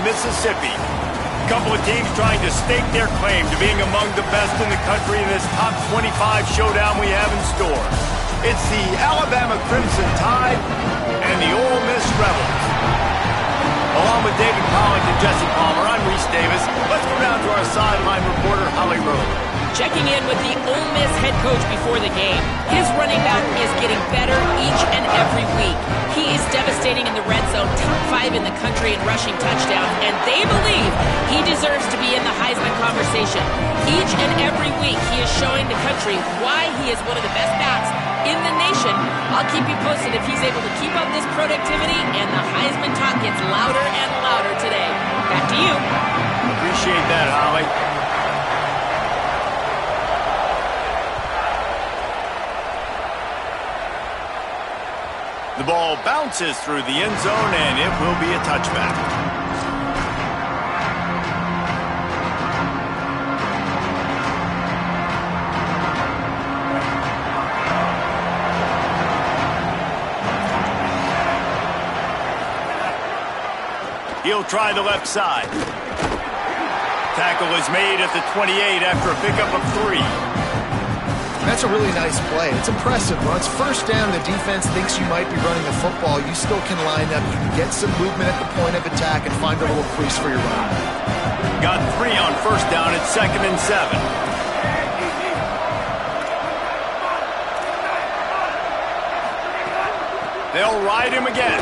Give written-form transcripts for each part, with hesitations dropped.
Mississippi. A couple of teams trying to stake their claim to being among the best in the country in this top 25 showdown we have in store. It's the Alabama Crimson Tide and the Ole Miss Rebels. Along with David Collins and Jesse Palmer, I'm Reese Davis. Let's go down to our sideline reporter, Holly Rowe. Checking in with the Ole Miss head coach before the game. His running back is getting better each and every week. He is devastating in the red zone, top 5 in the country in rushing touchdowns, and they believe he deserves to be in the Heisman conversation. Each and every week, he is showing the country why he is one of the best backs in the nation. I'll keep you posted if he's able to keep up this productivity, and the Heisman talk gets louder and louder today. Back to you. Appreciate that, Holly. The ball bounces through the end zone, and it will be a touchback. He'll try the left side. Tackle is made at the 28 after a pickup of 3. That's a really nice play. It's impressive. When it's first down, the defense thinks you might be running the football. You still can line up. You can get some movement at the point of attack and find a little crease for your run. Got 3 on first down at 2nd and 7. They'll ride him again.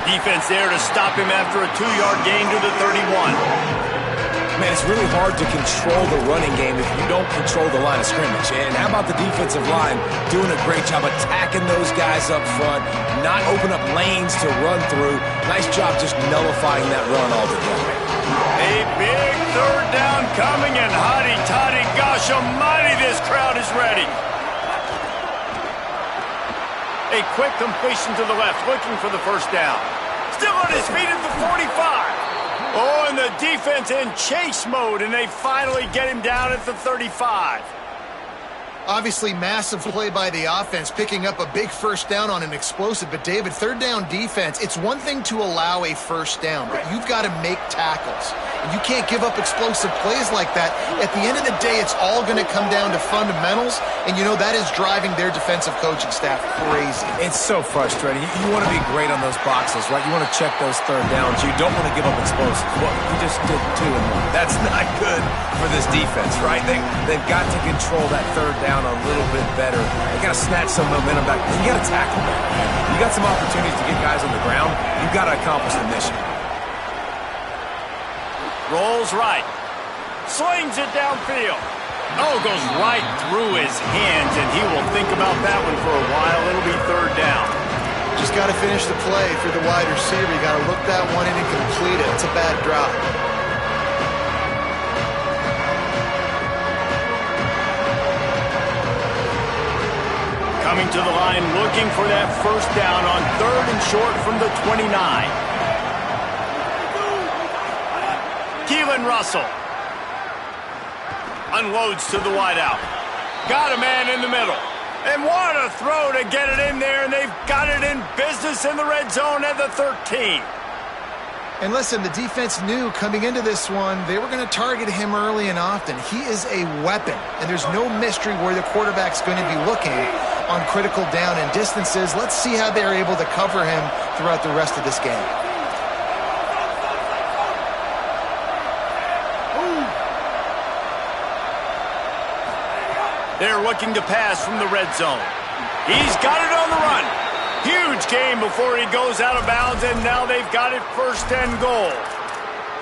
Defense there to stop him after a 2-yard gain to the 31. Man, it's really hard to control the running game if you don't control the line of scrimmage. And how about the defensive line doing a great job attacking those guys up front, not open up lanes to run through. Nice job just nullifying that run altogether. A big 3rd down coming, and hotty-toddy, gosh almighty, this crowd is ready. A quick completion to the left, looking for the first down. Still on his feet at the 45. Oh, and the defense in chase mode, and they finally get him down at the 35. Obviously, massive play by the offense, picking up a big first down on an explosive. But, David, 3rd down defense, it's one thing to allow a first down, but you've got to make tackles. And you can't give up explosive plays like that. At the end of the day, it's all going to come down to fundamentals, and you know that is driving their defensive coaching staff crazy. It's so frustrating. You want to be great on those boxes, right? You want to check those 3rd downs. You don't want to give up explosives. Well, you just did 2 and 1. That's not good for this defense, right? They've got to control that 3rd down a little bit better. They got to snatch some momentum back. You got to tackle that. You got some opportunities to get guys on the ground. You've got to accomplish the mission. Rolls right. Slings it downfield. Oh, goes right through his hands, and he will think about that one for a while. It'll be 3rd down. Just got to finish the play. If you're the wide receiver, you got to look that one in and complete it. It's a bad drop. Coming to the line, looking for that first down on 3rd and short from the 29. Keelan Russell unloads to the wideout. Got a man in the middle. And what a throw to get it in there, and they've got it in business in the red zone at the 13. And listen, the defense knew coming into this one, they were going to target him early and often. He is a weapon, and there's no mystery where the quarterback's going to be looking on critical down and distances. Let's see how they're able to cover him throughout the rest of this game. They're looking to pass from the red zone. He's got it on the run. Huge game before he goes out of bounds, and now they've got it 1st and goal.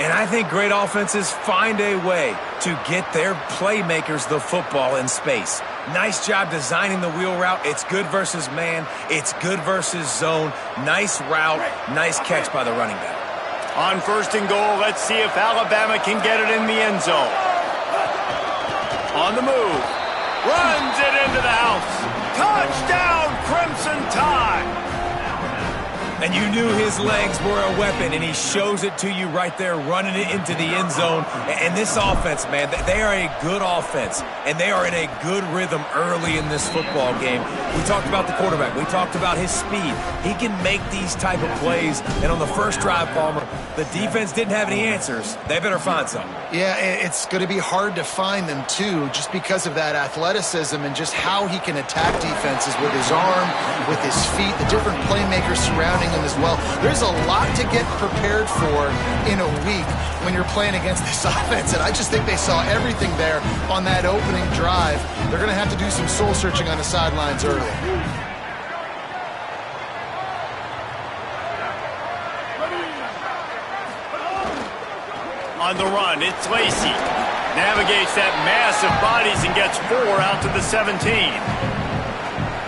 And I think great offenses find a way to get their playmakers the football in space. Nice job designing the wheel route. It's good versus man. It's good versus zone. Nice route. Nice catch by the running back. On 1st and goal, let's see if Alabama can get it in the end zone. On the move. Runs it into the house. Touchdown, Crimson Tide. And you knew his legs were a weapon, and he shows it to you right there, running it into the end zone. And this offense, man, they are a good offense, and they are in a good rhythm early in this football game. We talked about the quarterback. We talked about his speed. He can make these type of plays. And on the first drive, Palmer, The defense didn't have any answers. They better find some. Yeah, it's going to be hard to find them, too, just because of that athleticism and just how he can attack defenses with his arm, with his feet, the different playmakers surrounding him as well. There's a lot to get prepared for in a week when you're playing against this offense, and I just think they saw everything there on that opening drive. They're going to have to do some soul-searching on the sidelines early. On the run, it's Lacey. Navigates that mass of bodies and gets 4 out to the 17.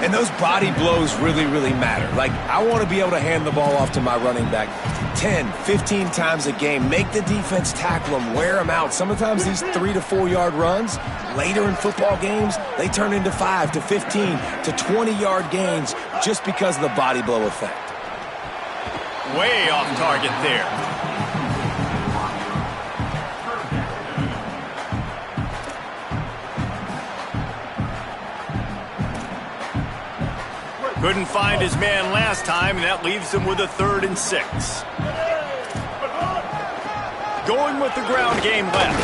And those body blows really, really matter. Like, I want to be able to hand the ball off to my running back 10, 15 times a game. Make the defense tackle them, wear them out. Sometimes these 3 to 4 yard runs, later in football games, they turn into 5 to 15 to 20 yard gains just because of the body blow effect. Way off target there. Couldn't find his man last time, and that leaves him with a 3rd and 6. Going with the ground game left.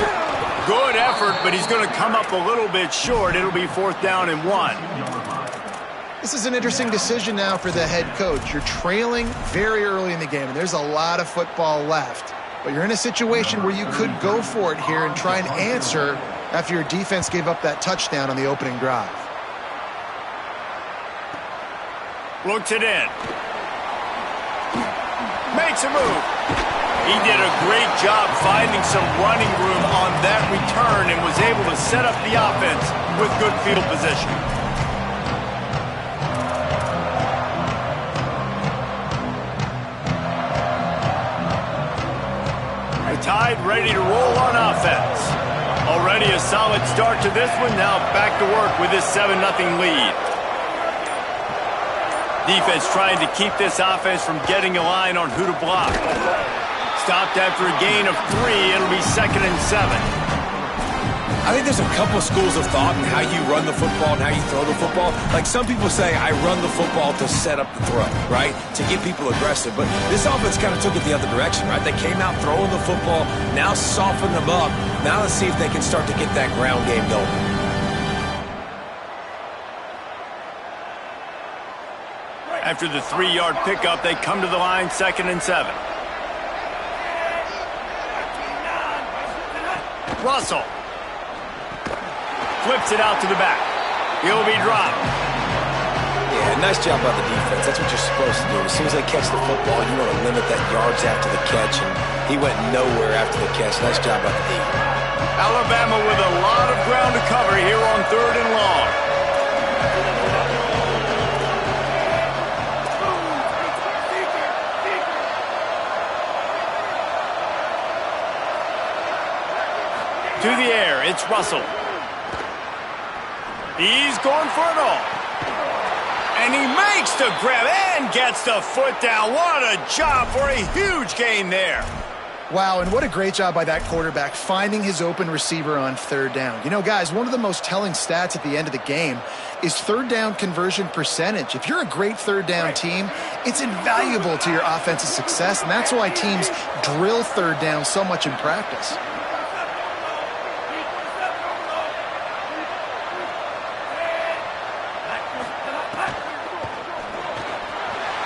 Good effort, but he's going to come up a little bit short. It'll be 4th down and 1. This is an interesting decision now for the head coach. You're trailing very early in the game, and there's a lot of football left. But you're in a situation where you could go for it here and try and answer after your defense gave up that touchdown on the opening drive. Looks it in. Makes a move. He did a great job finding some running room on that return and was able to set up the offense with good field position. The Tide ready to roll on offense. Already a solid start to this one. Now back to work with this 7-0 lead. Defense trying to keep this offense from getting a line on who to block. Stopped after a gain of 3. It'll be 2nd and 7. I think there's a couple schools of thought in how you run the football and how you throw the football. Like, some people say, I run the football to set up the throw, right? To get people aggressive. But this offense kind of took it the other direction, right? They came out throwing the football, now soften them up. Now let's see if they can start to get that ground game going. After the 3-yard pickup, they come to the line 2nd and 7. Russell flips it out to the back. He'll be dropped. Yeah, nice job by the defense. That's what you're supposed to do. As soon as they catch the football, you want to limit that yards after the catch, and he went nowhere after the catch. Nice job by the D. Alabama with a lot of ground to cover here on 3rd and long. To the air, it's Russell. He's going for it all. And he makes the grab and gets the foot down. What a job for a huge gain there. Wow, and what a great job by that quarterback finding his open receiver on 3rd down. You know, guys, one of the most telling stats at the end of the game is 3rd down conversion percentage. If you're a great 3rd down team, it's invaluable to your offensive success, and that's why teams drill 3rd down so much in practice.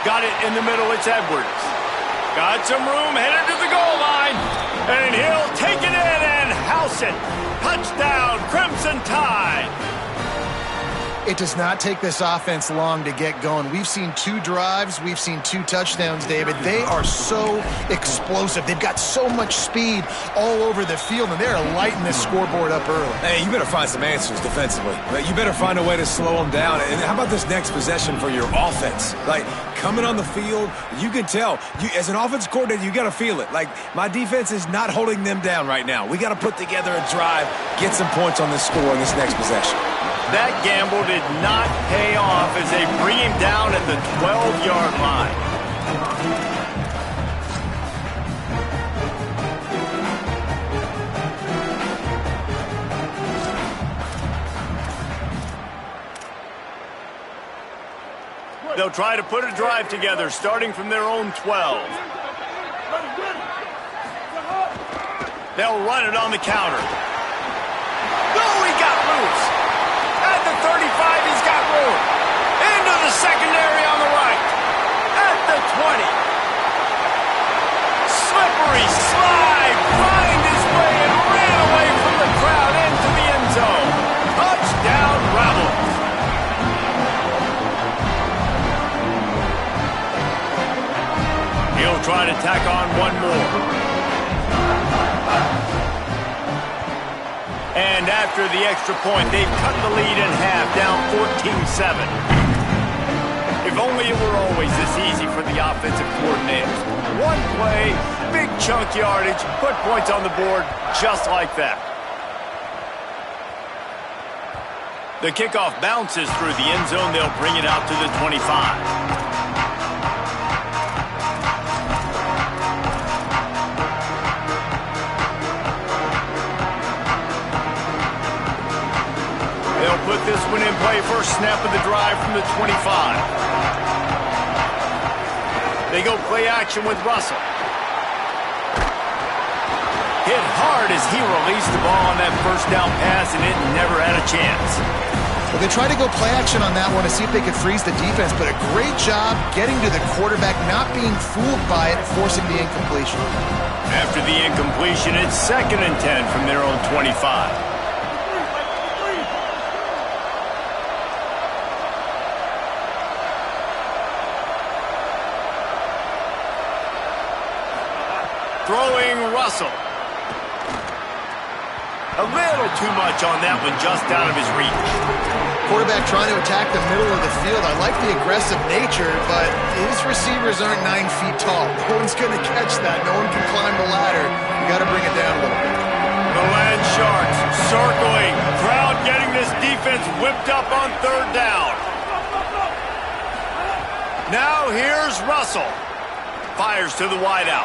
Got it in the middle, it's Edwards. Got some room, headed to the goal line. And he'll take it in and house it. Touchdown, Crimson Tide. It does not take this offense long to get going. We've seen 2 drives. We've seen 2 touchdowns, David. They are so explosive. They've got so much speed all over the field, and they're lighting this scoreboard up early. Hey, you better find some answers defensively. You better find a way to slow them down. And how about this next possession for your offense? Like, coming on the field, you can tell. As an offense coordinator, you got to feel it. Like, my defense is not holding them down right now. We got to put together a drive, get some points on this score in this next possession. That gamble did not pay off as they bring him down at the 12-yard line. They'll try to put a drive together starting from their own 12. They'll run it on the counter. Oh, he got loose. At the 35, he's got room. Into the secondary on the right. At the 20. Slippery slide. Find his way and ran away from the crowd into the end zone. Touchdown, Rebels. He'll try to tack on one more. And after the extra point, they've cut the lead in half, down 14-7. If only it were always this easy for the offensive coordinators. One play, big chunk yardage, put points on the board just like that. The kickoff bounces through the end zone. They'll bring it out to the 25. They'll put this one in play, first snap of the drive from the 25. They go play action with Russell. Hit hard as he released the ball on that first down pass, and it never had a chance. Well, they tried to go play action on that one to see if they could freeze the defense, but a great job getting to the quarterback, not being fooled by it, forcing the incompletion. After the incompletion, it's 2nd and 10 from their own 25. Throwing Russell. A little too much on that one, just out of his reach. Quarterback trying to attack the middle of the field. I like the aggressive nature, but his receivers aren't 9 feet tall. No one's going to catch that. No one can climb the ladder. You got to bring it down a little bit. The Land Sharks circling. Crowd getting this defense whipped up on 3rd down. Now here's Russell. Fires to the wideout.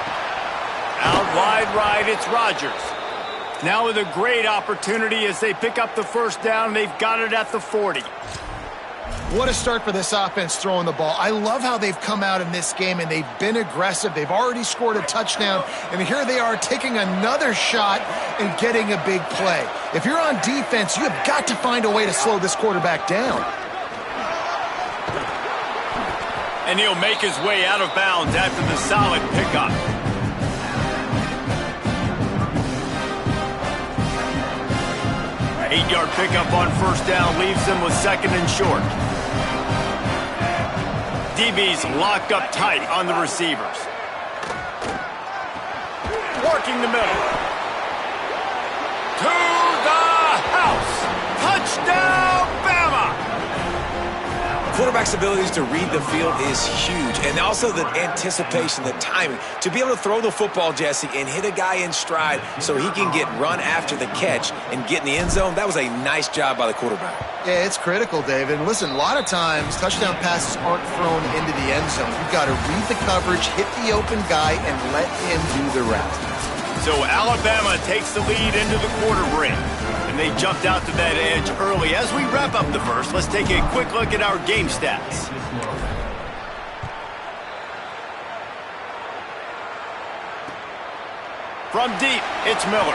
Out wide right, it's Rodgers. Now with a great opportunity as they pick up the first down. They've got it at the 40. What a start for this offense throwing the ball. I love how they've come out in this game, and they've been aggressive. They've already scored a touchdown, and here they are taking another shot and getting a big play. If you're on defense, you have got to find a way to slow this quarterback down. And he'll make his way out of bounds after the solid pickup. An 8-yard pickup on first down leaves them with 2nd and short. DB's locked up tight on the receivers. Working the middle. To the house. Touchdown, Bama! Quarterback's abilities to read the field is huge, and also the anticipation, the timing. To be able to throw the football, Jesse, and hit a guy in stride so he can get run after the catch and get in the end zone, that was a nice job by the quarterback. Yeah, it's critical, David. And listen, a lot of times touchdown passes aren't thrown into the end zone. You've got to read the coverage, hit the open guy, and let him do the rest. So Alabama takes the lead into the quarter break. And they jumped out to that edge early. As we wrap up the first, let's take a quick look at our game stats. From deep, it's Miller.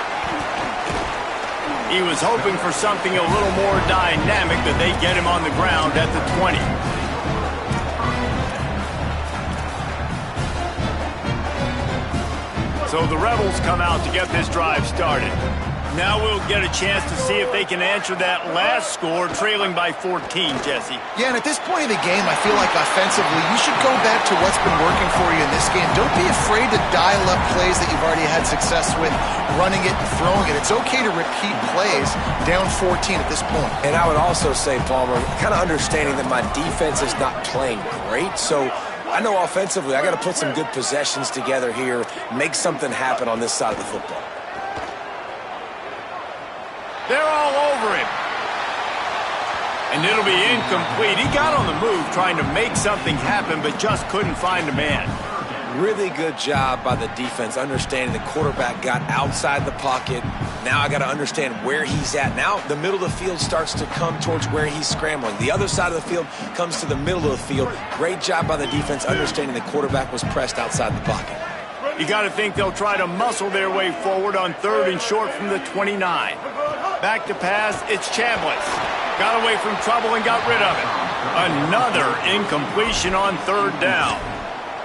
He was hoping for something a little more dynamic, but they get him on the ground at the 20. So the Rebels come out to get this drive started. Now we'll get a chance to see if they can answer that last score, trailing by 14, Jesse. Yeah, and at this point of the game, I feel like offensively, you should go back to what's been working for you in this game. Don't be afraid to dial up plays that you've already had success with, running it and throwing it. It's okay to repeat plays down 14 at this point. And I would also say, Palmer, kind of understanding that my defense is not playing great, so I know offensively I got to put some good possessions together here, make something happen on this side of the football. They're all over him. And it'll be incomplete. He got on the move trying to make something happen, but just couldn't find a man. Really good job by the defense, understanding the quarterback got outside the pocket. Now I got to understand where he's at. Now the middle of the field starts to come towards where he's scrambling. The other side of the field comes to the middle of the field. Great job by the defense, understanding the quarterback was pressed outside the pocket. You got to think they'll try to muscle their way forward on 3rd and short from the 29. Back to pass, it's Chambliss. Got away from trouble and got rid of it. Another incompletion on 3rd down.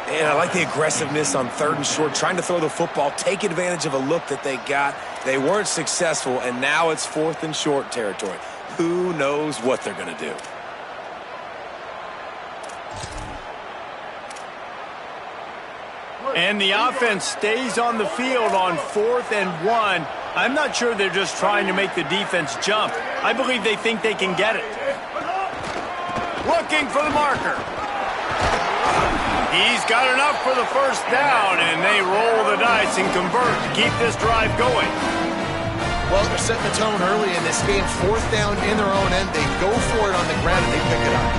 And I like the aggressiveness on 3rd and short, trying to throw the football, take advantage of a look that they got. They weren't successful, and now it's 4th and short territory. Who knows what they're going to do? And the offense stays on the field on 4th and 1. I'm not sure they're just trying to make the defense jump. I believe they think they can get it. Looking for the marker. He's got enough for the 1st down, and they roll the dice and convert to keep this drive going. Well, they're setting the tone early in this game. 4th down in their own end. They go for it on the ground, and they pick it up.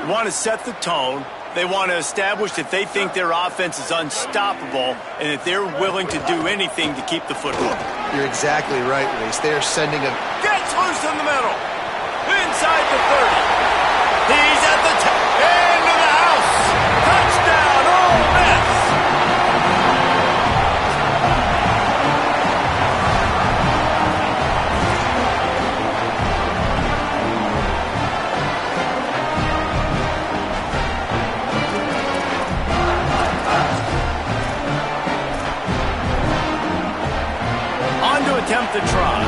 They want to set the tone. They want to establish that they think their offense is unstoppable and that they're willing to do anything to keep the football. You're exactly right, Reese. They're sending a... Gets loose in the middle. Inside the 30. He's at the 10. Into the house. Touchdown, Ole Miss. Attempt to try.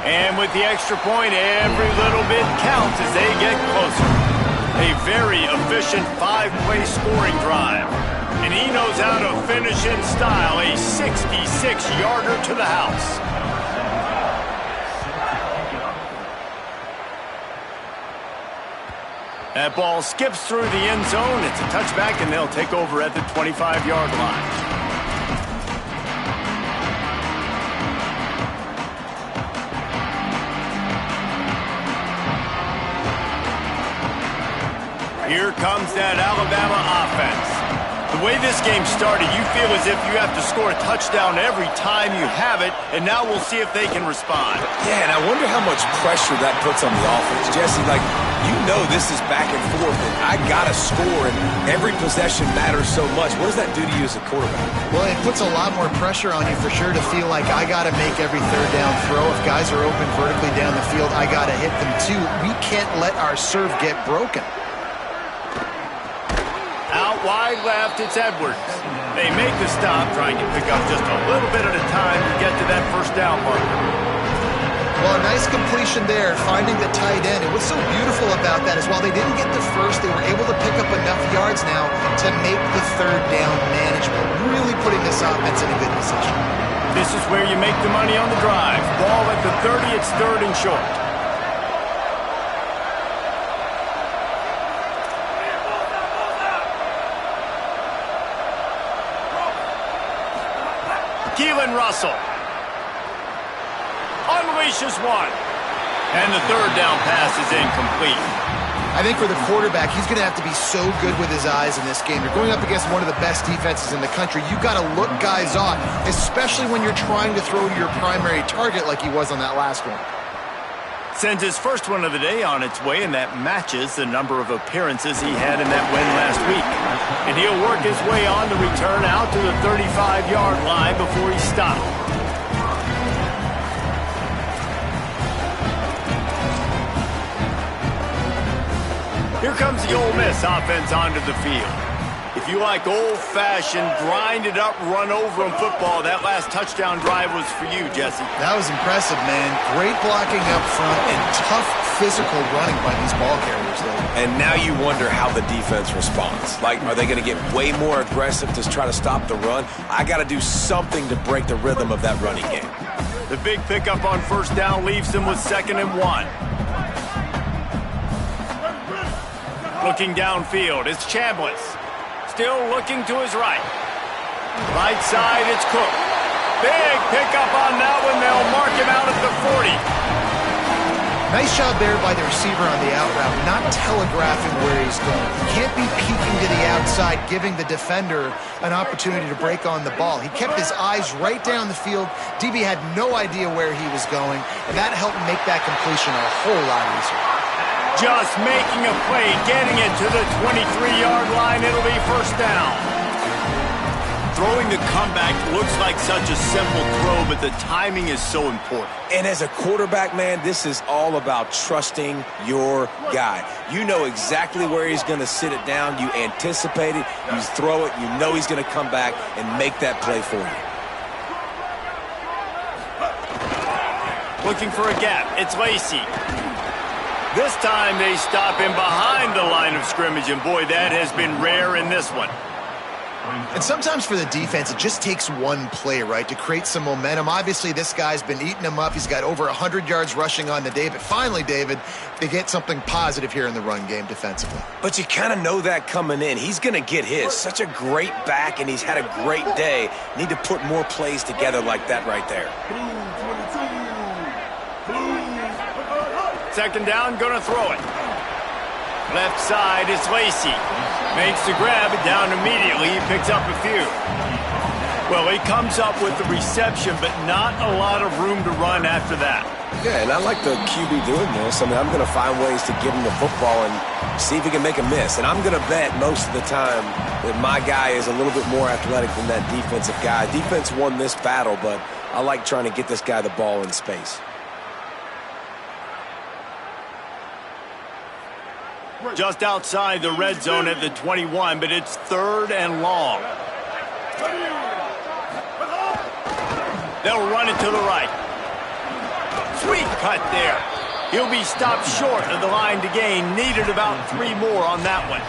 And with the extra point, every little bit counts as they get closer. A very efficient 5-play scoring drive. And he knows how to finish in style, a 66-yarder to the house. That ball skips through the end zone. It's a touchback, and they'll take over at the 25-yard line. Here comes that Alabama offense. The way this game started, you feel as if you have to score a touchdown every time you have it, and now we'll see if they can respond. Yeah, and I wonder how much pressure that puts on the offense. Jesse, like, you know this is back and forth, and I got to score, and every possession matters so much. What does that do to you as a quarterback? Well, it puts a lot more pressure on you for sure to feel like I got to make every 3rd down throw. If guys are open vertically down the field, I got to hit them too. We can't let our serve get broken. Out wide left, it's Edwards. They make the stop, trying to pick up just a little bit at a time to get to that 1st down marker. Well, a nice completion there, finding the tight end. And what's so beautiful about that is while they didn't get the first, they were able to pick up enough yards now to make the 3rd down manageable, really putting this offense in a good position. This is where you make the money on the drive. Ball at the 30, it's 3rd and short. Keelan Russell unleashes one. And the 3rd down pass is incomplete. I think for the quarterback, he's going to have to be so good with his eyes in this game. You're going up against one of the best defenses in the country. You've got to look guys off, especially when you're trying to throw to your primary target like he was on that last one. Sends his first one of the day on its way, and that matches the number of appearances he had in that win last week. And he'll work his way on the return out to the 35-yard line before he stopped. Here comes the Ole Miss offense onto the field. If you like old-fashioned, grinded-up, run-over-'em football, that last touchdown drive was for you, Jesse. That was impressive, man. Great blocking up front and tough physical running by these ball carriers, though. And now you wonder how the defense responds. Like, are they going to get way more aggressive to try to stop the run? I got to do something to break the rhythm of that running game. The big pickup on 1st down leaves them with 2nd and 1. Looking downfield, it's Chambliss. Still looking to his right. Right side, it's Cook. Big pickup on that one. They'll mark him out at the 40. Nice job there by the receiver on the out route, not telegraphing where he's going. He can't be peeking to the outside, giving the defender an opportunity to break on the ball. He kept his eyes right down the field. DB had no idea where he was going, and that helped make that completion a whole lot easier. Just making a play, getting it to the 23-yard line. It'll be first down. Throwing the comeback looks like such a simple throw, but the timing is so important. And as a quarterback, man, this is all about trusting your guy. You know exactly where he's going to sit it down. You anticipate it. You throw it. You know he's going to come back and make that play for you. Looking for a gap. It's Lacey. This time they stop him behind the line of scrimmage, and boy, that has been rare in this one. And sometimes for the defense, it just takes one play, right, to create some momentum. Obviously, this guy's been eating them up. He's got over 100 yards rushing on the day. But finally, David, they get something positive here in the run game defensively. But you kind of know that coming in. He's going to get his. Such a great back, and he's had a great day. Need to put more plays together like that right there. Second down, going to throw it. Left side, it's Lacey. Makes the grab, it down immediately. He picks up a few. Well, he comes up with the reception, but not a lot of room to run after that. Yeah, and I like the QB doing this. I mean, I'm going to find ways to give him the football and see if he can make a miss. And I'm going to bet most of the time that my guy is a little bit more athletic than that defensive guy. Defense won this battle, but I like trying to get this guy the ball in space. Just outside the red zone at the 21, but it's third and long. They'll run it to the right. Sweet cut there. He'll be stopped short of the line to gain. Needed about 3 more on that one.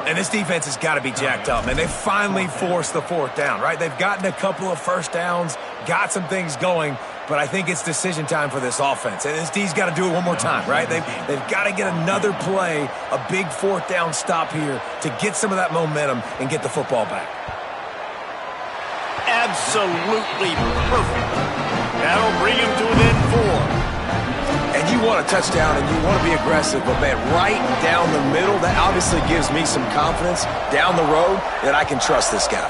And this defense has got to be jacked up, man. They finally forced the fourth down, right? They've gotten a couple of first downs, got some things going, but I think it's decision time for this offense. And this D's got to do it one more time, right? They've got to get another play, a big fourth down stop here to get some of that momentum and get the football back. Absolutely perfect. That'll bring him to within 4. And you want a touchdown and you want to be aggressive, but man, right down the middle, that obviously gives me some confidence down the road that I can trust this guy.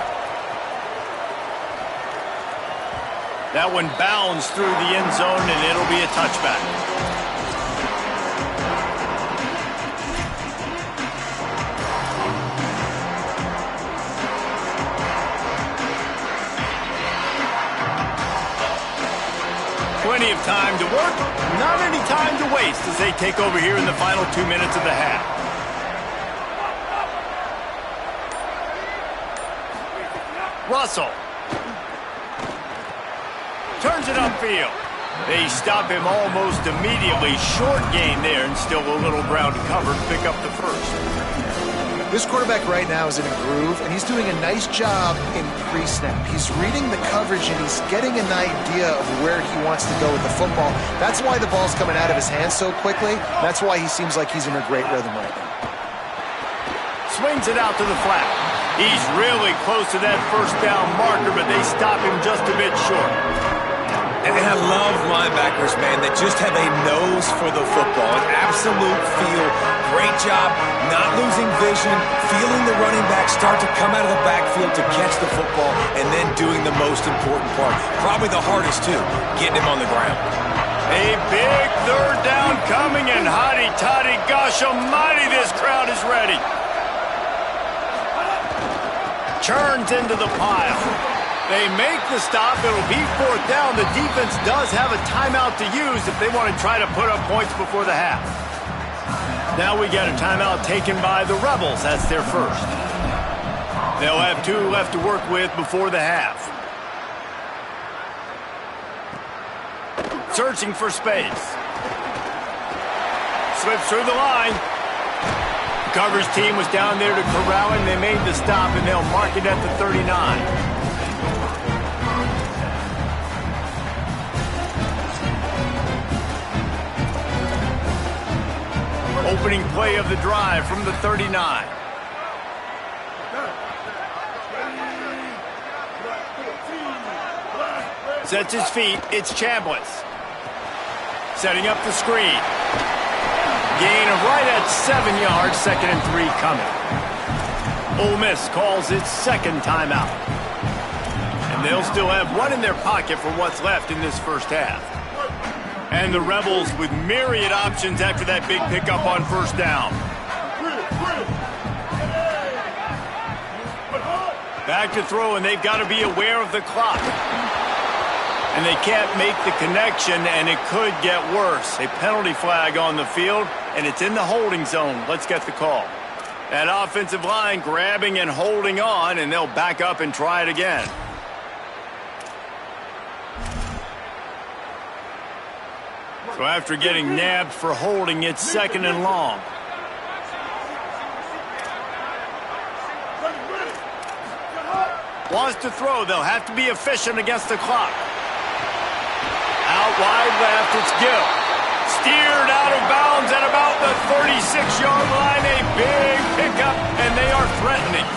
That one bounds through the end zone, and it'll be a touchback. Plenty of time to work, not any time to waste as they take over here in the final 2 minutes of the half. Russell. Turns it upfield. They stop him almost immediately. Short gain there, and still a little ground to cover to pick up the first. This quarterback right now is in a groove, and he's doing a nice job in pre-snap. He's reading the coverage, and he's getting an idea of where he wants to go with the football. That's why the ball's coming out of his hands so quickly. That's why he seems like he's in a great rhythm right now. Swings it out to the flat. He's really close to that first down marker, but they stop him just a bit short. And I love linebackers, man, that just have a nose for the football, an absolute feel. Great job not losing vision, feeling the running back start to come out of the backfield to catch the football, and then doing the most important part. Probably the hardest, too, getting him on the ground. A big third down coming, and hotty-toddy, gosh almighty, this crowd is ready. Churns into the pile. They make the stop. It'll be fourth down. The defense does have a timeout to use if they want to try to put up points before the half. Now we got a timeout taken by the Rebels. That's their first. They'll have 2 left to work with before the half. Searching for space. Slips through the line. Coverage team was down there to corral him. They made the stop, and they'll mark it at the 39. Opening play of the drive from the 39. Sets his feet. It's Chambliss. Setting up the screen. Gain of right at 7 yards. 2nd and 3 coming. Ole Miss calls its second timeout. And they'll still have 1 in their pocket for what's left in this first half. And the Rebels with myriad options after that big pickup on first down. Back to throw, and they've got to be aware of the clock. And they can't make the connection, and it could get worse. A penalty flag on the field, and it's in the holding zone. Let's get the call. That offensive line grabbing and holding on, and they'll back up and try it again. So after getting nabbed for holding, it's 2nd and long. Wants to throw. They'll have to be efficient against the clock. Out wide left, it's Gill. Steered out of bounds at about the 36-yard line. A big pickup, and they are threatening.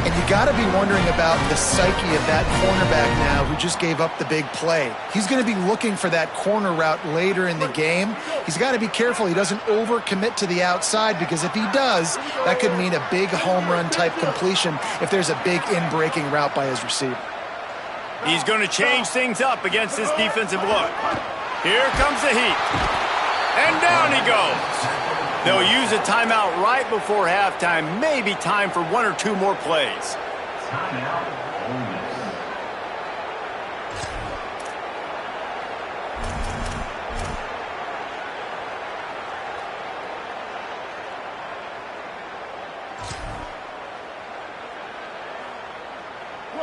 And you got to be wondering about the psyche of that cornerback now who just gave up the big play. He's going to be looking for that corner route later in the game. He's got to be careful he doesn't overcommit to the outside, because if he does, that could mean a big home run type completion if there's a big in-breaking route by his receiver. He's going to change things up against this defensive look. Here comes the heat. And down he goes. They'll use a timeout right before halftime. Maybe time for 1 or 2 more plays.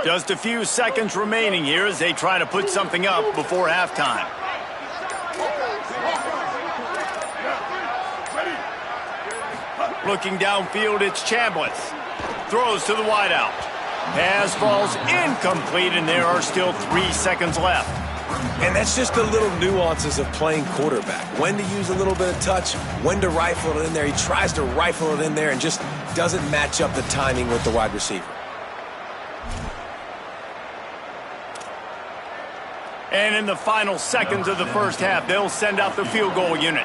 Just a few seconds remaining here as they try to put something up before halftime. Looking downfield, it's Chambliss. Throws to the wideout. Pass falls incomplete, and there are still 3 seconds left. And that's just the little nuances of playing quarterback. When to use a little bit of touch, when to rifle it in there. He tries to rifle it in there and just doesn't match up the timing with the wide receiver. And in the final seconds of the first half, they'll send out the field goal unit.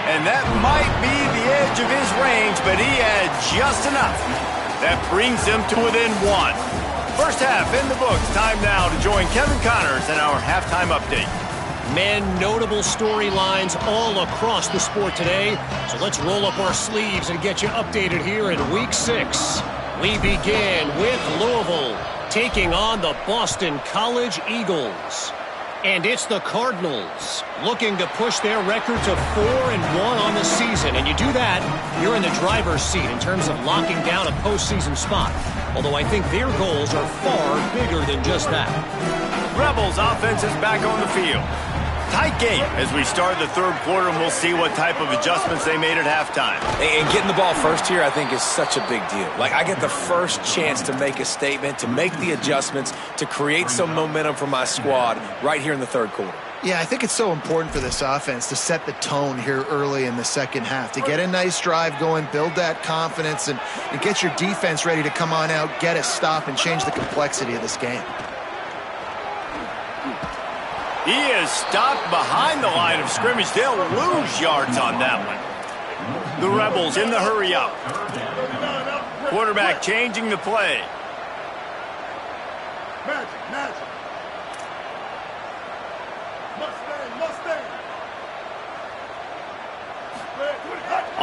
And that might be the edge of his range, but he had just enough. That brings him to within 1. First half in the books. Time now to join Kevin Connors in our halftime update. Man, notable storylines all across the sport today. So let's roll up our sleeves and get you updated here in Week 6. We begin with Louisville taking on the Boston College Eagles. And it's the Cardinals looking to push their record to 4-1 on the season. And you do that, you're in the driver's seat in terms of locking down a postseason spot. Although I think their goals are far bigger than just that. Rebels offense is back on the field. Tight game as we start the third quarter, and we'll see what type of adjustments they made at halftime. And getting the ball first here, I think, is such a big deal. Like, I get the first chance to make a statement, to make the adjustments, to create some momentum for my squad right here in the third quarter. Yeah, I think it's so important for this offense to set the tone here early in the second half, to get a nice drive going, build that confidence, and get your defense ready to come on out, get a stop, and change the complexity of this game. He is stopped behind the line of scrimmage. They'll lose yards on that one. The Rebels in the hurry up. Quarterback changing the play.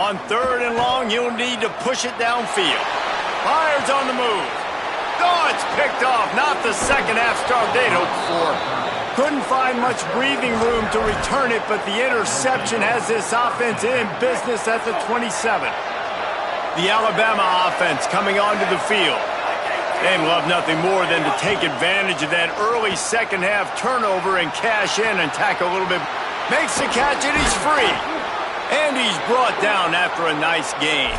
On 3rd and long, you'll need to push it downfield. Fires on the move. Oh, it's picked off. Not the second half start they'd hoped for. Couldn't find much breathing room to return it, but the interception has this offense in business at the 27. The Alabama offense coming onto the field. They'd love nothing more than to take advantage of that early second half turnover and cash in and tack a little bit. Makes the catch, and he's free. And he's brought down after a nice gain.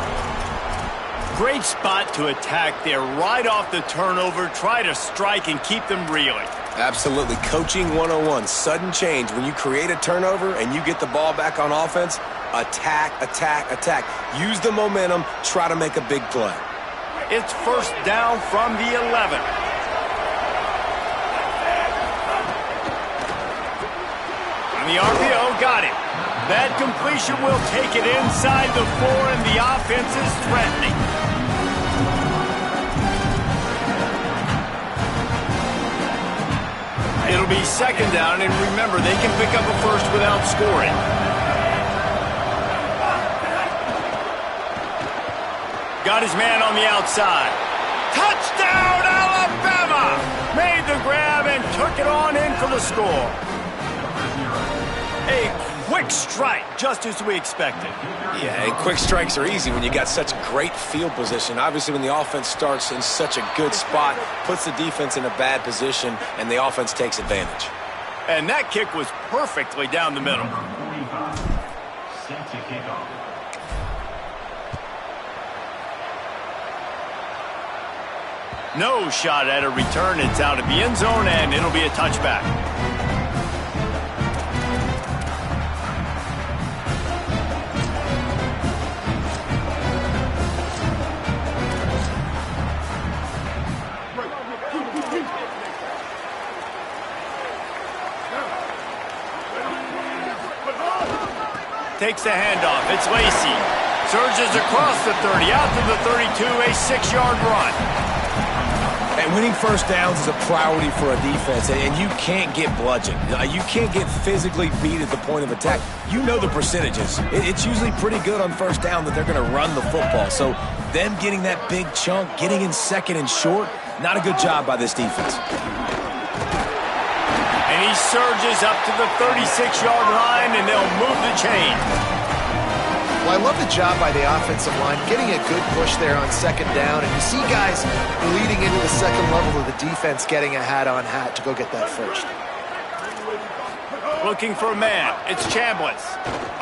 Great spot to attack there right off the turnover. Try to strike and keep them reeling. Absolutely. Coaching 101. Sudden change. When you create a turnover and you get the ball back on offense, attack, attack, attack. Use the momentum. Try to make a big play. It's first down from the 11. On the RPO, got it. That completion will take it inside the 4, and the offense is threatening. It'll be second down, and remember, they can pick up a first without scoring. Got his man on the outside. Touchdown, Alabama! Made the grab and took it on in for the score. A quick strike, just as we expected. Yeah, and quick strikes are easy when you got such great field position. Obviously, when the offense starts in such a good spot, puts the defense in a bad position, and the offense takes advantage. And that kick was perfectly down the middle. Set to kick off. No shot at a return. It's out of the end zone, and it'll be a touchback. Takes the handoff. It's Lacy. Surges across the 30, out to the 32, a 6-yard run. And winning first downs is a priority for a defense, and you can't get bludgeoned. You can't get physically beat at the point of attack. You know the percentages. It's usually pretty good on first down that they're going to run the football. So them getting that big chunk, getting in second and short, not a good job by this defense. And he surges up to the 36-yard line, and they'll move the chain. Well, I love the job by the offensive line, getting a good push there on second down, and you see guys bleeding into the second level of the defense getting a hat-on-hat to go get that first. Looking for a man. It's Chambliss.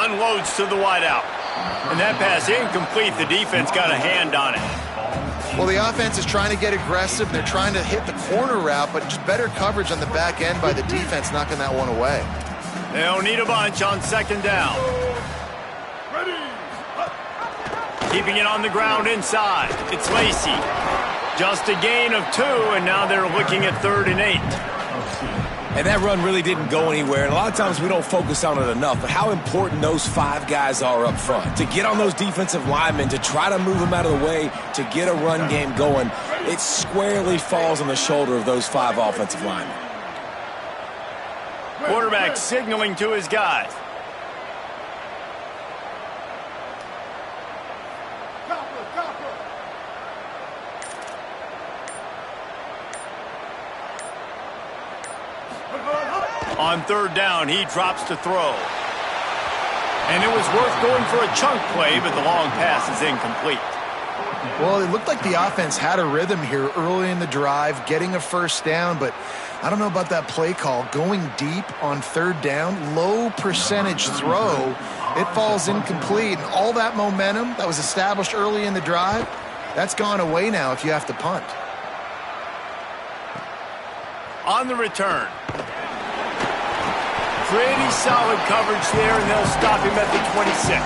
Unloads to the wideout. And that pass incomplete. The defense got a hand on it. Well, the offense is trying to get aggressive. They're trying to hit the corner route, but just better coverage on the back end by the defense, knocking that one away. They'll need a bunch on second down. Keeping it on the ground inside. It's Lacy. Just a gain of 2, and now they're looking at 3rd and 8. And that run really didn't go anywhere, and a lot of times we don't focus on it enough, but how important those 5 guys are up front. To get on those defensive linemen, to try to move them out of the way, to get a run game going, it squarely falls on the shoulder of those 5 offensive linemen. Quarterback signaling to his guys. On 3rd down, he drops to throw. And it was worth going for a chunk play, but the long pass is incomplete. Well, it looked like the offense had a rhythm here early in the drive, getting a first down, but I don't know about that play call. Going deep on 3rd down, low percentage throw, it falls incomplete. And all that momentum that was established early in the drive, that's gone away now if you have to punt. On the return. Pretty solid coverage there, and they'll stop him at the 26.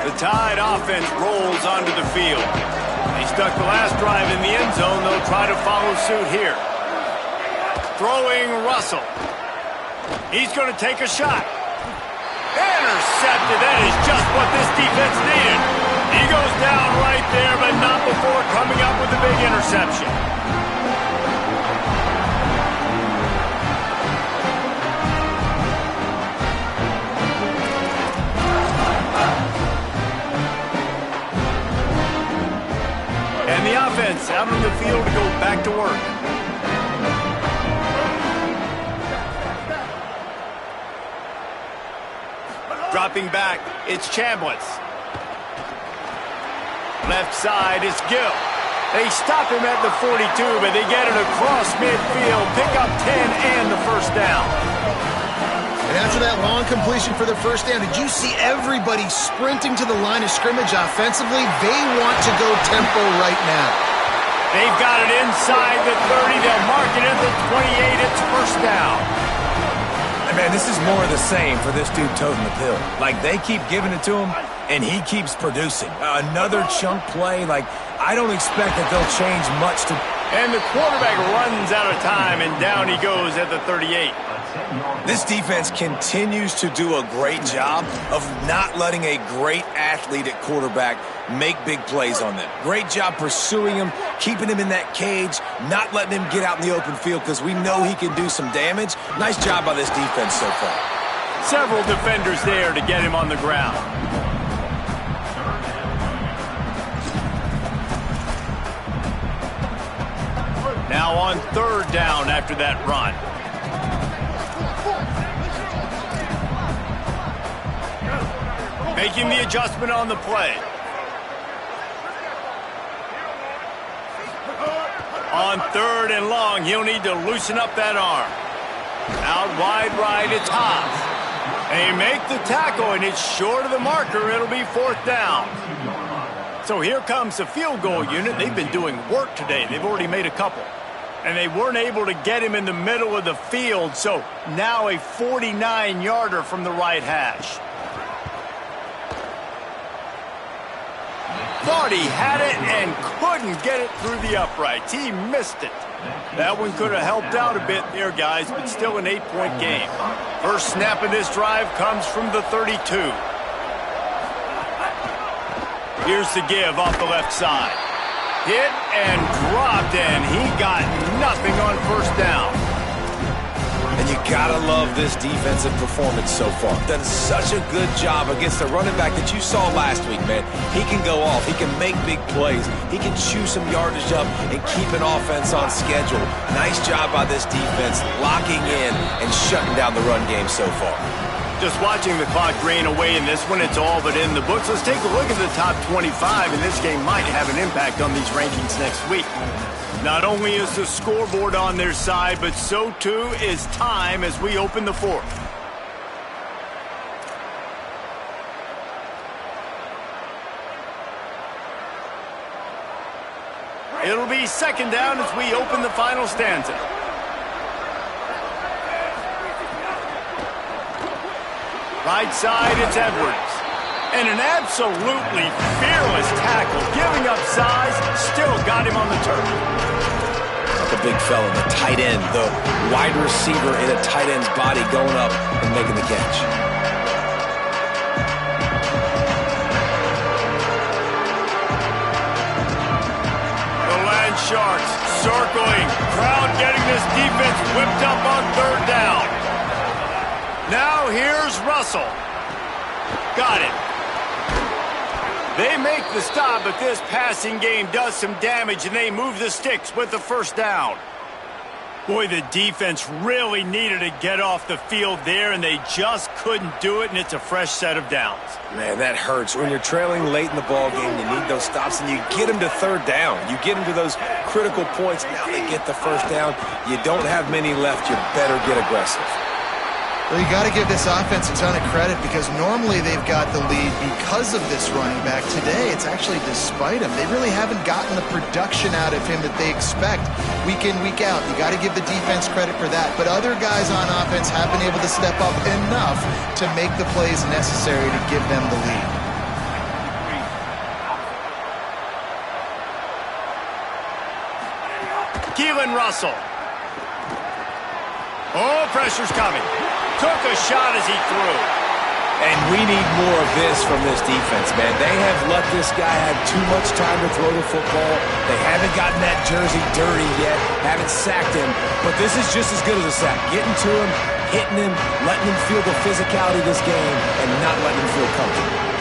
The Tide offense rolls onto the field. They stuck the last drive in the end zone. They'll try to follow suit here. Throwing Russell. He's going to take a shot. Intercepted. That is just what this defense needed. He goes down right there, but not before coming up with a big interception. And the offense out on the field to go back to work. Dropping back, it's Chambliss. Left side is Gill. They stop him at the 42, but they get it across midfield, pick up 10 and the first down. And after that long completion for the first down, did you see everybody sprinting to the line of scrimmage offensively? They want to go tempo right now. They've got it inside the 30. They'll mark it at the 28. It's first down. And man, this is more of the same for this dude toting the pill. Like, they keep giving it to him, And he keeps producing. Another chunk play. Like, I don't expect that they'll change much to... And the quarterback runs out of time, and down he goes at the 38. This defense continues to do a great job of not letting a great athlete at quarterback make big plays on them. Great job pursuing him, keeping him in that cage, not letting him get out in the open field because we know he can do some damage. Nice job by this defense so far. Several defenders there to get him on the ground. Now on third down after that run. Making the adjustment on the play. On third and long, he'll need to loosen up that arm. Out wide right, it's Haas. They make the tackle, and it's short of the marker. It'll be fourth down. So here comes the field goal unit. They've been doing work today. They've already made a couple. And they weren't able to get him in the middle of the field, so now a 49-yarder from the right hash. Thought he had it and couldn't get it through the uprights. He missed it. That one could have helped out a bit there, guys, but still an 8-point game. First snap of this drive comes from the 32. Here's the give off the left side. Hit and dropped, and he got nothing on first down. And you gotta love this defensive performance so far. Done such a good job against the running back that you saw last week, man. He can go off. He can make big plays. He can chew some yardage up and keep an offense on schedule. Nice job by this defense locking in and shutting down the run game so far. Just watching the clock drain away in this one, it's all but in the books. Let's take a look at the top 25, and this game might have an impact on these rankings next week. Not only is the scoreboard on their side, but so too is time as we open the fourth. It'll be second down as we open the final stanza. Right side, it's Edwards. And an absolutely fearless tackle, giving up size, still got him on the turf. The big fella, the tight end, the wide receiver in a tight end's body going up and making the catch. The Land Sharks circling, crowd getting this defense whipped up on third down. Now here's Russell. Got it. They make the stop, but this passing game does some damage, and they move the sticks with the first down. Boy, the defense really needed to get off the field there, and they just couldn't do it, and it's a fresh set of downs. Man, that hurts. When you're trailing late in the ball game, you need those stops, and you get them to third down. You get them to those critical points. Now they get the first down. You don't have many left. You better get aggressive. Well, you got to give this offense a ton of credit because normally they've got the lead because of this running back. Today, it's actually despite him. They really haven't gotten the production out of him that they expect week in, week out. You got to give the defense credit for that. But other guys on offense have been able to step up enough to make the plays necessary to give them the lead. Keelan Russell. Oh, pressure's coming. Took a shot as he threw. And we need more of this from this defense, man. They have let this guy have too much time to throw the football. They haven't gotten that jersey dirty yet, haven't sacked him. But this is just as good as a sack. Getting to him, hitting him, letting him feel the physicality of this game, and not letting him feel comfortable.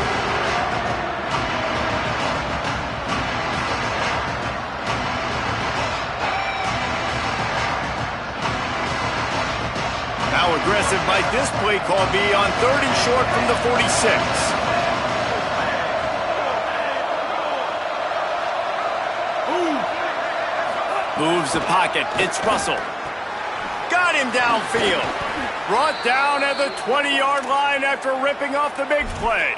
How aggressive might this play call be on third and short from the 46? Moves the pocket. It's Russell. Got him downfield. Brought down at the 20-yard line after ripping off the big play.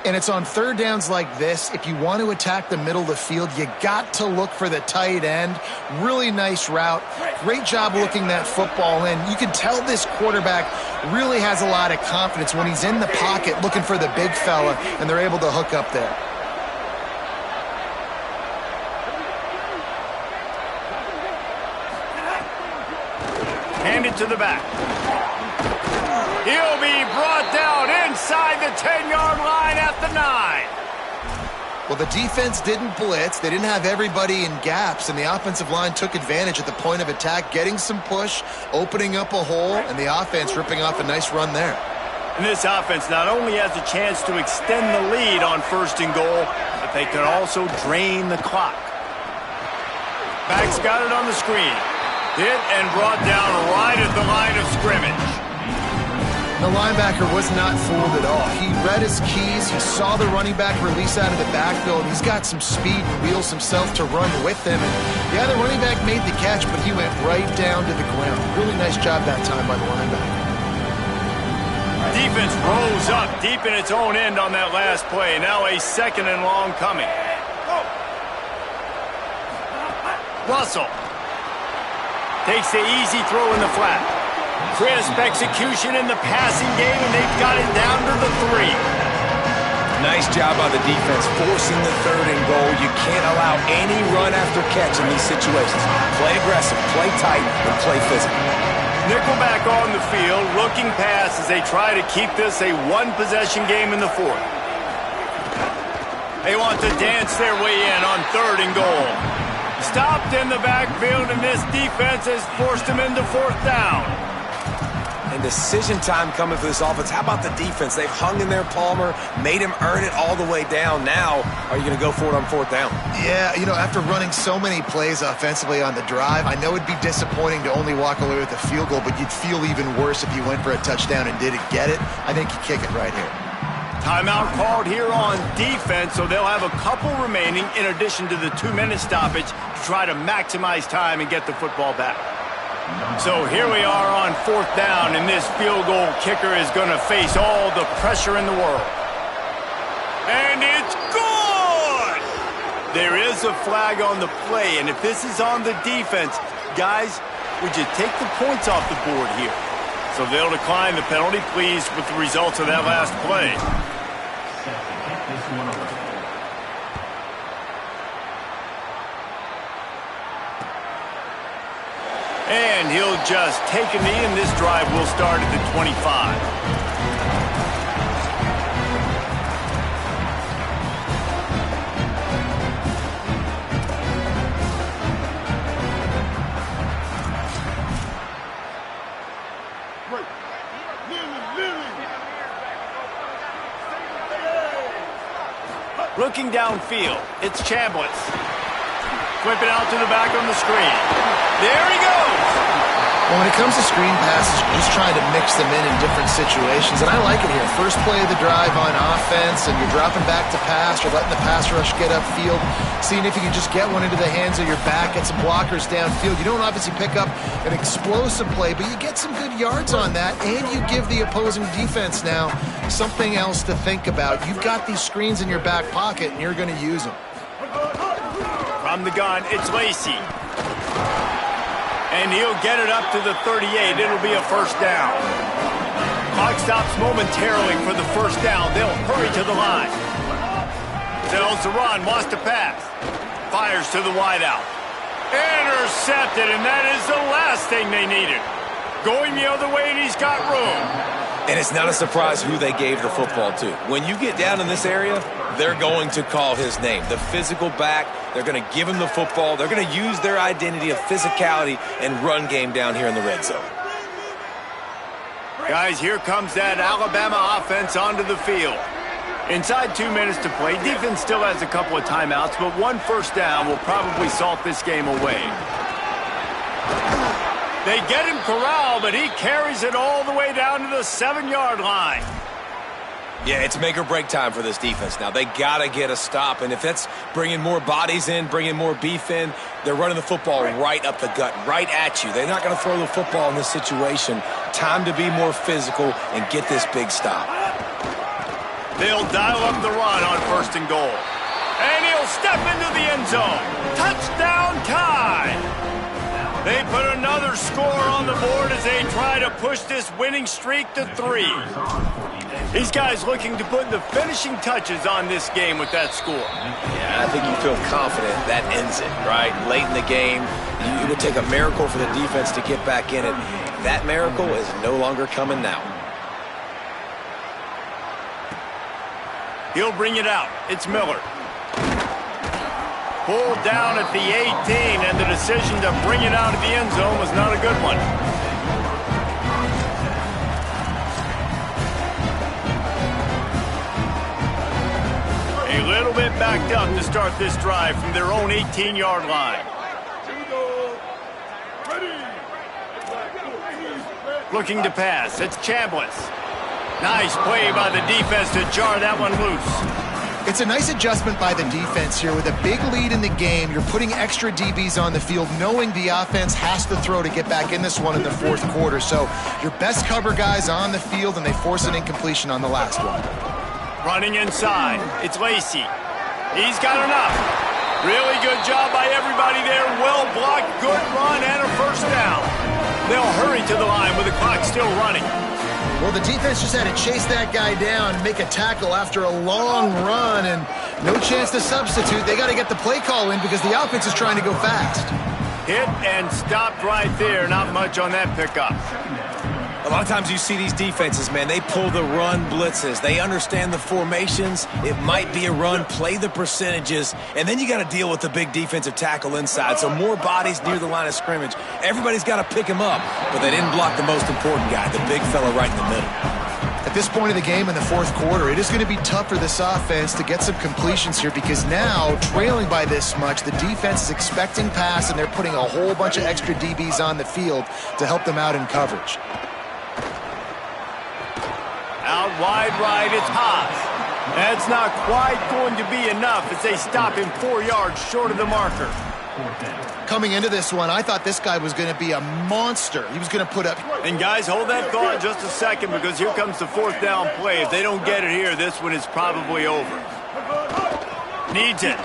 And it's on third downs like this. If you want to attack the middle of the field, you got to look for the tight end. Really nice route. Great job looking that football in. You can tell this quarterback really has a lot of confidence when he's in the pocket looking for the big fella, and they're able to hook up there. Hand it to the back. He'll be brought down inside the 10-yard line at the 9. Well, the defense didn't blitz. They didn't have everybody in gaps, and the offensive line took advantage at the point of attack, getting some push, opening up a hole, and the offense ripping off a nice run there. And this offense not only has a chance to extend the lead on 1st and goal, but they can also drain the clock. Back's got it on the screen. Hit and brought down right at the line of scrimmage. The linebacker was not fooled at all. He read his keys. He saw the running back release out of the backfield. He's got some speed and wheels himself to run with him. And yeah, the running back made the catch, but he went right down to the ground. Really nice job that time by the linebacker. Defense rose up deep in its own end on that last play. Now a 2nd and long coming. Russell takes the easy throw in the flat. Crisp execution in the passing game, and they've got it down to the 3. Nice job by the defense forcing the 3rd and goal. You can't allow any run after catch in these situations. Play aggressive, play tight, and play physical. Nickelback on the field, looking pass as they try to keep this a one-possession game in the 4th. They want to dance their way in on 3rd and goal. Stopped in the backfield, and this defense has forced him into 4th down. And decision time coming for this offense. How about the defense? They've hung in there, Palmer, made him earn it all the way down. Now, are you going to go for it on 4th down? Yeah, you know, after running so many plays offensively on the drive, I know it'd be disappointing to only walk away with a field goal, but you'd feel even worse if you went for a touchdown and didn't get it. I think you kick it right here. Timeout called here on defense, so they'll have a couple remaining in addition to the 2-minute stoppage to try to maximize time and get the football back. So here we are on 4th down, and this field goal kicker is going to face all the pressure in the world. And it's good! There is a flag on the play, and if this is on the defense, guys, would you take the points off the board here? So they'll decline the penalty, pleased with the results of that last play. And he'll just take a knee, and this drive will start at the 25. Looking downfield, it's Chambliss. Flip it out to the back on the screen. There he goes! Well, when it comes to screen passes, you're just trying to mix them in different situations, and I like it here. First play of the drive on offense, and you're dropping back to pass, or letting the pass rush get upfield, seeing if you can just get one into the hands of your back, get some blockers downfield. You don't obviously pick up an explosive play, but you get some good yards on that, and you give the opposing defense now something else to think about. You've got these screens in your back pocket, and you're going to use them. From the gun, it's Lacey. And he'll get it up to the 38. It'll be a 1st down. Clock stops momentarily for the 1st down. They'll hurry to the line. Sells the run, wants to pass. Fires to the wideout. Intercepted, and that is the last thing they needed. Going the other way, and he's got room. And it's not a surprise who they gave the football to. When you get down in this area, they're going to call his name. The physical back, they're going to give him the football. They're going to use their identity of physicality and run game down here in the red zone. Guys, here comes that Alabama offense onto the field. Inside 2 minutes to play. Defense still has a couple of timeouts, but 1 1st down will probably salt this game away. They get him corralled, but he carries it all the way down to the 7-yard line. Yeah, it's make or break time for this defense now. They got to get a stop, and if that's bringing more bodies in, bringing more beef in, they're running the football right up the gut, right at you. They're not going to throw the football in this situation. Time to be more physical and get this big stop. They'll dial up the run on 1st and goal. And he'll step into the end zone. Touchdown tie. They put another score on the board as they try to push this winning streak to 3. These guys looking to put the finishing touches on this game with that score. Yeah, I think you feel confident that ends it, right? Late in the game, it would take a miracle for the defense to get back in it. That miracle is no longer coming now. He'll bring it out. It's Miller. Pulled down at the 18, and the decision to bring it out of the end zone was not a good one. A little bit backed up to start this drive from their own 18-yard line. Looking to pass. It's Chambliss. Nice play by the defense to jar that one loose. It's a nice adjustment by the defense here. With a big lead in the game, you're putting extra DBs on the field, knowing the offense has to throw to get back in this one in the 4th quarter. So your best cover guys on the field, and they force an incompletion on the last one. Running inside. It's Lacey. He's got enough. Really good job by everybody there. Well blocked, good run, and a 1st down. They'll hurry to the line with the clock still running. Well, the defense just had to chase that guy down and make a tackle after a long run, and no chance to substitute. They got to get the play call in because the offense is trying to go fast. Hit and stopped right there. Not much on that pickup. A lot of times you see these defenses, man, they pull the run blitzes. They understand the formations. It might be a run, play the percentages, and then you got to deal with the big defensive tackle inside. So more bodies near the line of scrimmage. Everybody's got to pick him up, but they didn't block the most important guy, the big fella right in the middle. At this point of the game in the 4th quarter, it is going to be tough for this offense to get some completions here because now, trailing by this much, the defense is expecting pass, and they're putting a whole bunch of extra DBs on the field to help them out in coverage. Out wide right, it's Haas. That's not quite going to be enough as they stop him 4 yards short of the marker. Coming into this one, I thought this guy was going to be a monster. He was going to put up... And guys, hold that thought just a second because here comes the 4th down play. If they don't get it here, this one is probably over. Needs it.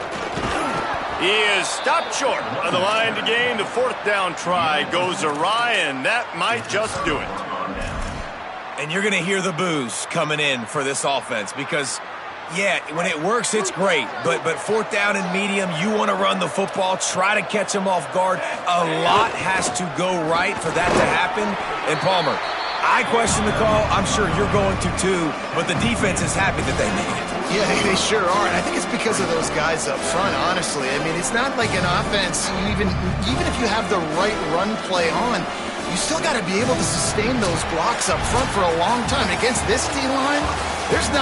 He is stopped short of the line to gain. The 4th down try goes awry, and that might just do it. And you're going to hear the boos coming in for this offense because, yeah, when it works, it's great. But 4th down and medium, you want to run the football, try to catch them off guard. A lot has to go right for that to happen. And, Palmer, I question the call. I'm sure you're going to, too. But the defense is happy that they made it. Yeah, they sure are. And I think it's because of those guys up front, honestly. I mean, it's not like an offense, even if you have the right run play on, you still got to be able to sustain those blocks up front for a long time. Against this D-line, there's not